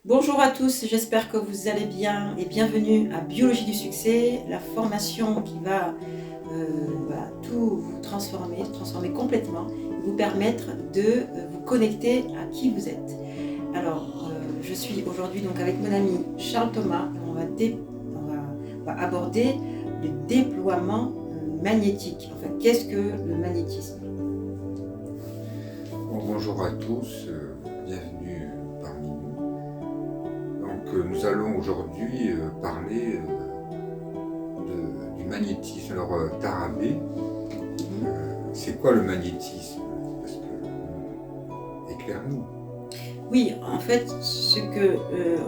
Bonjour à tous, j'espère que vous allez bien et bienvenue à Biologie du succès, la formation qui va tout vous transformer complètement, vous permettre de vous connecter à qui vous êtes. Alors, je suis aujourd'hui donc avec mon ami Charles Thomas et on va aborder le déploiement magnétique. Enfin, qu'est-ce que le magnétisme? Bonjour à tous, bienvenue parmi nous. Donc nous allons aujourd'hui parler du magnétisme. Alors Tarabé, c'est quoi le magnétisme? Parce que éclaire-nous. Oui, en fait, ce que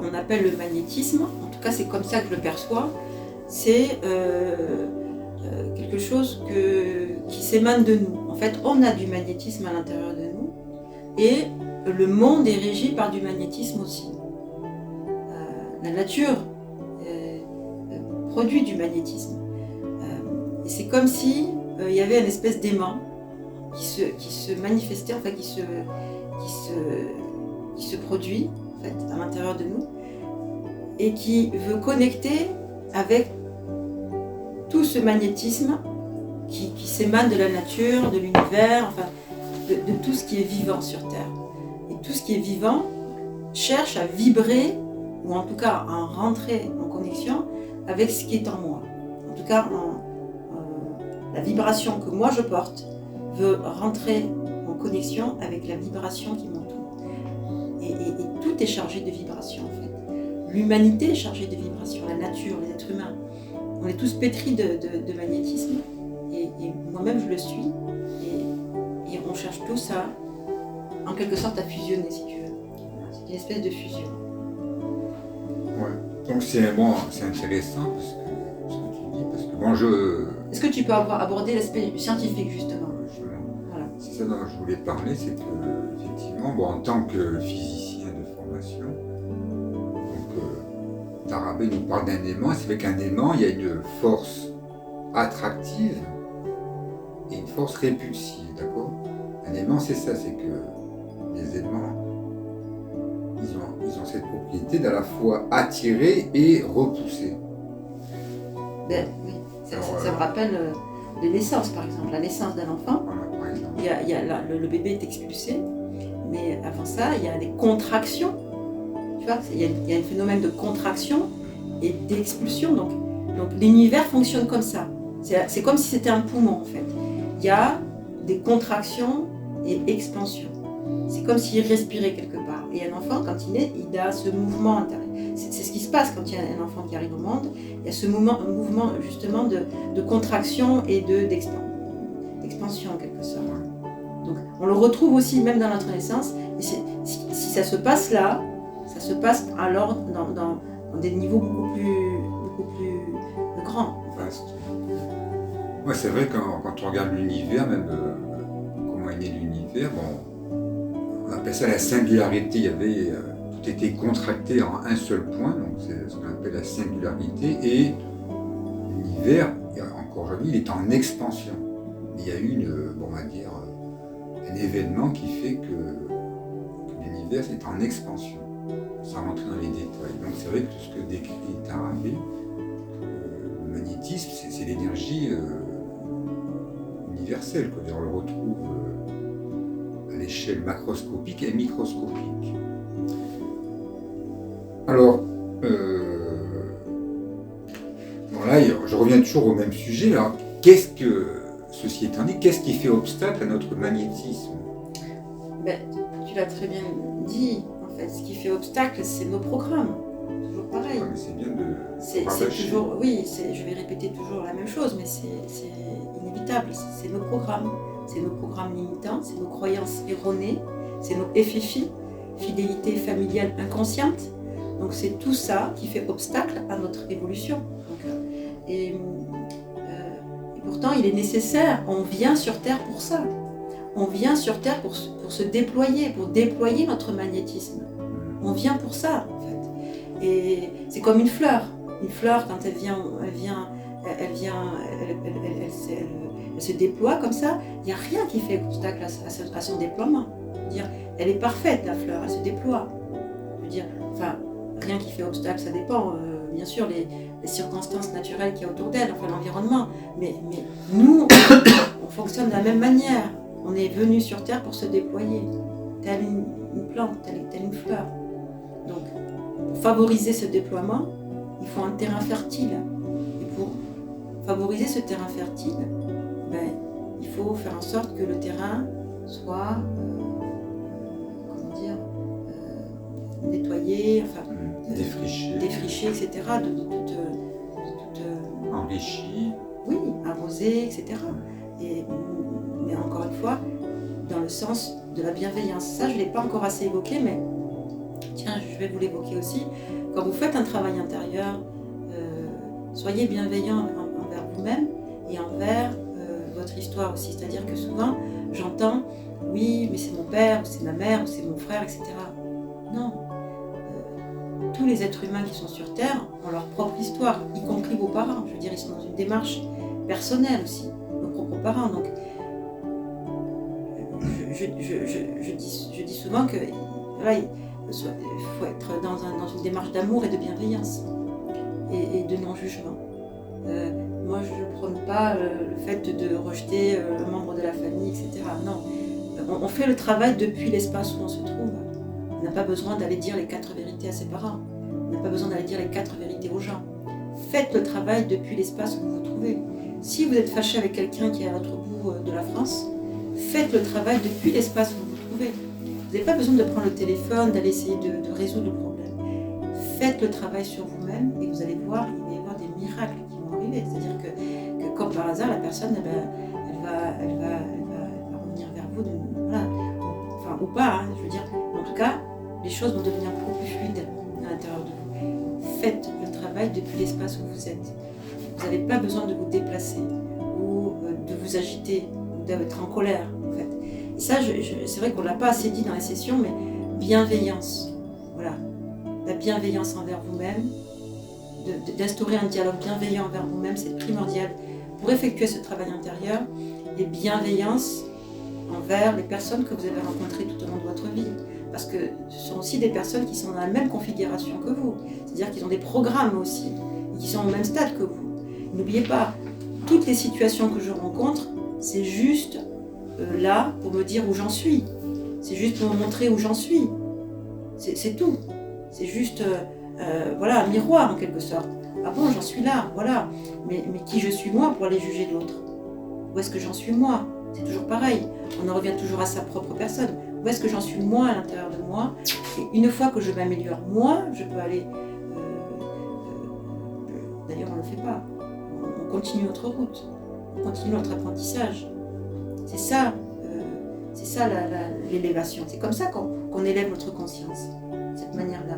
on appelle le magnétisme, en tout cas c'est comme ça que je le perçois, c'est quelque chose qui s'émane de nous. En fait, on a du magnétisme à l'intérieur de nous et le monde est régi par du magnétisme aussi. La nature produit du magnétisme. Et c'est comme si il y avait une espèce d'aimant qui se manifestait, enfin qui se produit en fait, à l'intérieur de nous et qui veut connecter avec tout ce magnétisme qui s'émane de la nature, de l'univers, enfin de tout ce qui est vivant sur Terre. Et tout ce qui est vivant cherche à vibrer, ou en tout cas à rentrer en connexion avec ce qui est en moi. En tout cas, la vibration que moi je porte veut rentrer en connexion avec la vibration qui m'entoure. Et tout est chargé de vibrations en fait. L'humanité est chargée de vibrations, la nature, les êtres humains. On est tous pétris de magnétisme et moi-même je le suis et on cherche tous en quelque sorte à fusionner si tu veux. C'est une espèce de fusion. Ouais. Donc c'est intéressant parce que ce que tu dis, parce que bon Est-ce que tu peux aborder l'aspect scientifique justement? Voilà. C'est ça dont je voulais parler, c'est que effectivement, en tant que physicien de formation, Tarabé nous parle d'un aimant. C'est vrai qu'un aimant, il y a une force attractive et une force répulsive, d'accord? Un aimant, c'est ça, c'est que les aimants, ils ont cette propriété d'à la fois attirer et repousser. Ben, oui, ça me rappelle les naissances par exemple, la naissance d'un enfant. Voilà, par exemple. Le bébé est expulsé, mais avant ça, il y a des contractions. Tu vois, il y a un phénomène de contraction et d'expulsion. Donc l'univers fonctionne comme ça. C'est comme si c'était un poumon en fait. Il y a des contractions et expansions. C'est comme s'il respirait quelque part. Et un enfant, quand il naît, il a ce mouvement intérieur. C'est ce qui se passe quand il y a un enfant qui arrive au monde. Il y a ce mouvement justement de contraction et d'expansion en quelque sorte. Donc on le retrouve aussi même dans notre naissance. Et si ça se passe là, ça se passe alors dans des niveaux beaucoup plus grands. Ouais, c'est vrai que quand on regarde l'univers, même comment est né l'univers, on appelle ça la singularité. Il y avait tout était contracté en un seul point, donc c'est ce qu'on appelle la singularité. Et l'univers, encore aujourd'hui, il est en expansion. Il y a eu un événement qui fait que l'univers est en expansion, sans rentrer dans les détails. Donc c'est vrai que ce que décrit Tarabé, le magnétisme, c'est l'énergie universelle, quoi. On le retrouve à l'échelle macroscopique et microscopique. Alors, là, je reviens toujours au même sujet. Alors, ceci étant dit, qu'est-ce qui fait obstacle à notre magnétisme? Ben, tu l'as très bien dit. En fait, ce qui fait obstacle, c'est nos programmes. Toujours pareil. Ouais, mais c'est bien de c'est toujours, oui, je vais répéter toujours la même chose, mais c'est inévitable. C'est nos programmes. C'est nos programmes limitants, c'est nos croyances erronées, c'est nos FFI, fidélité familiale inconsciente. Donc c'est tout ça qui fait obstacle à notre évolution. Donc, et pourtant, il est nécessaire, on vient sur Terre pour ça. On vient sur Terre pour se déployer, pour déployer notre magnétisme. On vient pour ça, en fait. Et c'est comme une fleur. Une fleur, quand elle se déploie comme ça, il n'y a rien qui fait obstacle à son déploiement. Elle est parfaite, la fleur, elle se déploie. dire, enfin, rien qui fait obstacle, ça dépend, bien sûr, les circonstances naturelles qu'il y a autour d'elle, enfin l'environnement, mais nous, on fonctionne de la même manière. On est venu sur Terre pour se déployer, telle une plante, telle une fleur. Donc, pour favoriser ce déploiement, il faut un terrain fertile. Et pour favoriser ce terrain fertile, ben, il faut faire en sorte que le terrain soit, nettoyé, enfin, défriché, etc. Enrichi. Oui, arrosé, etc. Mais encore une fois, dans le sens de la bienveillance. Ça, je ne l'ai pas encore assez évoqué, mais tiens, je vais vous l'évoquer aussi. Quand vous faites un travail intérieur, soyez bienveillant envers vous-même et envers votre histoire aussi. C'est-à-dire que souvent, j'entends, oui, mais c'est mon père, ou c'est ma mère, ou c'est mon frère, etc. Non. Tous les êtres humains qui sont sur Terre ont leur propre histoire, y compris vos parents. Je veux dire, ils sont dans une démarche personnelle aussi, nos propres parents. Donc, je dis souvent que voilà, il faut être dans une démarche d'amour et de bienveillance et de non-jugement. Moi, je ne prône pas le fait de rejeter le membre de la famille, etc. Non, on fait le travail depuis l'espace où on se trouve. On n'a pas besoin d'aller dire les 4 vérités à ses parents. On n'a pas besoin d'aller dire les 4 vérités aux gens. Faites le travail depuis l'espace où vous vous trouvez. Si vous êtes fâché avec quelqu'un qui est à l'autre bout de la France, faites le travail depuis l'espace où vous vous trouvez. Vous n'avez pas besoin de prendre le téléphone, d'aller essayer de résoudre le problème. Faites le travail sur vous-même et vous allez voir, il va y avoir des miracles qui vont arriver. C'est-à-dire que comme par hasard, la personne, elle va revenir vers vous, voilà. Enfin, ou pas, hein, je veux dire. En tout cas, les choses vont devenir beaucoup plus fluides à l'intérieur de vous. Faites le travail depuis l'espace où vous êtes. Vous n'avez pas besoin de vous déplacer ou de vous agiter ou d'être en colère, en fait. Et ça, c'est vrai qu'on ne l'a pas assez dit dans les sessions, mais bienveillance. Voilà. La bienveillance envers vous-même, d'instaurer un dialogue bienveillant envers vous-même, c'est primordial pour effectuer ce travail intérieur. Et bienveillance envers les personnes que vous avez rencontrées tout au long de votre vie. Parce que ce sont aussi des personnes qui sont dans la même configuration que vous. C'est-à-dire qu'ils ont des programmes aussi, et qui sont au même stade que vous. N'oubliez pas, toutes les situations que je rencontre, c'est juste là pour me dire où j'en suis. C'est juste pour me montrer où j'en suis. C'est tout. C'est juste voilà, un miroir en quelque sorte. Ah bon, j'en suis là, voilà. Mais qui je suis moi pour aller juger l'autre? Où est-ce que j'en suis moi? C'est toujours pareil. On en revient toujours à sa propre personne. Où est-ce que j'en suis moi à l'intérieur de moi? Et une fois que je m'améliore moi, je peux aller... D'ailleurs, on ne le fait pas. On continue notre route. On continue notre apprentissage. C'est ça l'élévation. C'est comme ça qu'on élève notre conscience. De cette manière-là.